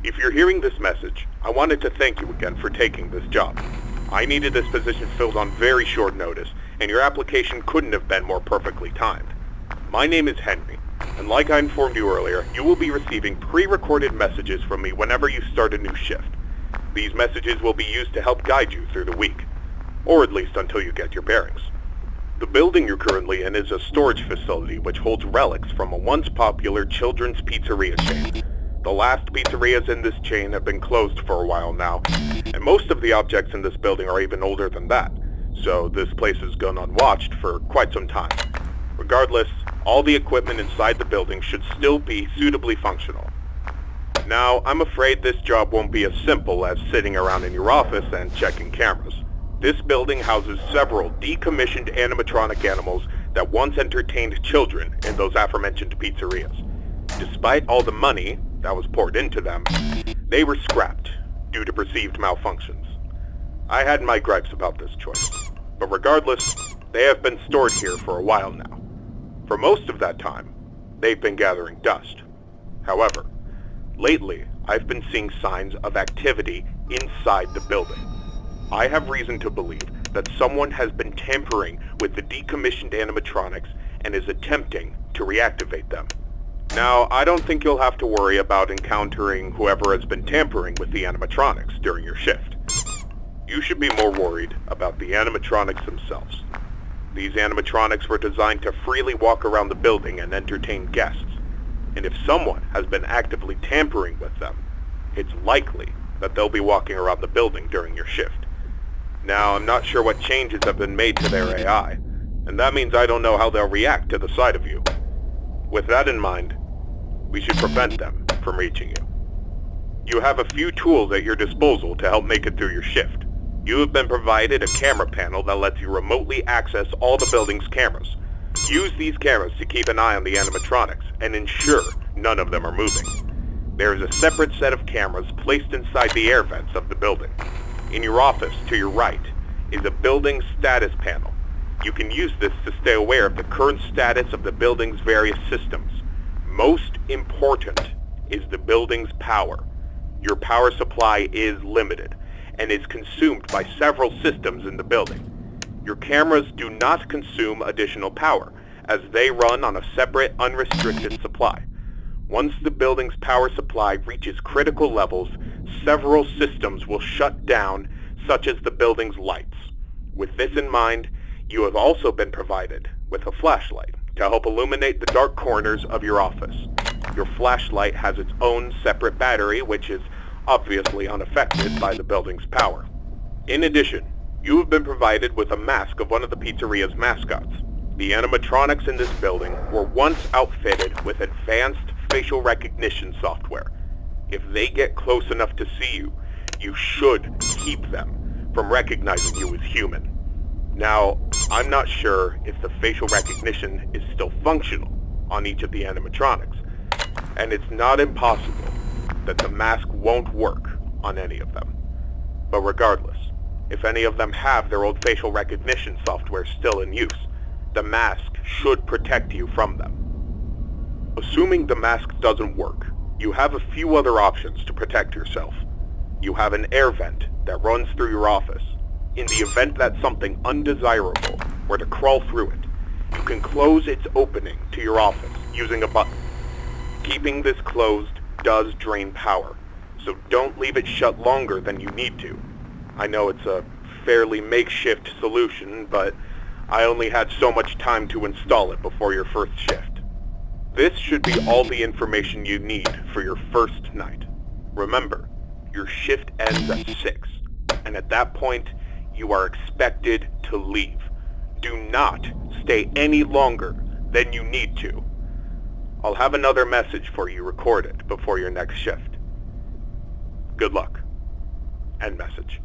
If you're hearing this message, I wanted to thank you again for taking this job. I needed this position filled on very short notice, and your application couldn't have been more perfectly timed. My name is Henry, and like I informed you earlier, you will be receiving pre-recorded messages from me whenever you start a new shift. These messages will be used to help guide you through the week, or at least until you get your bearings. The building you're currently in is a storage facility which holds relics from a once popular children's pizzeria chain. The last pizzerias in this chain have been closed for a while now, and most of the objects in this building are even older than that, so this place has gone unwatched for quite some time. Regardless, all the equipment inside the building should still be suitably functional. Now, I'm afraid this job won't be as simple as sitting around in your office and checking cameras. This building houses several decommissioned animatronic animals that once entertained children in those aforementioned pizzerias. Despite all the money that was poured into them, they were scrapped due to perceived malfunctions. I had my gripes about this choice, but regardless, they have been stored here for a while now. For most of that time, they've been gathering dust. However, lately, I've been seeing signs of activity inside the building. I have reason to believe that someone has been tampering with the decommissioned animatronics and is attempting to reactivate them. Now, I don't think you'll have to worry about encountering whoever has been tampering with the animatronics during your shift. You should be more worried about the animatronics themselves. These animatronics were designed to freely walk around the building and entertain guests, and if someone has been actively tampering with them, it's likely that they'll be walking around the building during your shift. Now, I'm not sure what changes have been made to their AI, and that means I don't know how they'll react to the sight of you. With that in mind, we should prevent them from reaching you. You have a few tools at your disposal to help make it through your shift. You have been provided a camera panel that lets you remotely access all the building's cameras. Use these cameras to keep an eye on the animatronics and ensure none of them are moving. There is a separate set of cameras placed inside the air vents of the building. In your office to your right is a building status panel. You can use this to stay aware of the current status of the building's various systems. Most important is the building's power. Your power supply is limited and is consumed by several systems in the building. Your cameras do not consume additional power, as they run on a separate, unrestricted supply. Once the building's power supply reaches critical levels, several systems will shut down, such as the building's lights. With this in mind, you have also been provided with a flashlight to help illuminate the dark corners of your office. Your flashlight has its own separate battery, which is obviously unaffected by the building's power. In addition, you have been provided with a mask of one of the pizzeria's mascots. The animatronics in this building were once outfitted with advanced facial recognition software. If they get close enough to see you, you should keep them from recognizing you as human. Now, I'm not sure if the facial recognition is still functional on each of the animatronics, and it's not impossible that the mask won't work on any of them. But regardless, if any of them have their old facial recognition software still in use, the mask should protect you from them. Assuming the mask doesn't work, you have a few other options to protect yourself. You have an air vent that runs through your office. In the event that something undesirable were to crawl through it, you can close its opening to your office using a button. Keeping this closed does drain power, so don't leave it shut longer than you need to. I know it's a fairly makeshift solution, but I only had so much time to install it before your first shift. This should be all the information you need for your first night. Remember, your shift ends at 6, and at that point, you are expected to leave. Do not stay any longer than you need to. I'll have another message for you recorded before your next shift. Good luck. End message.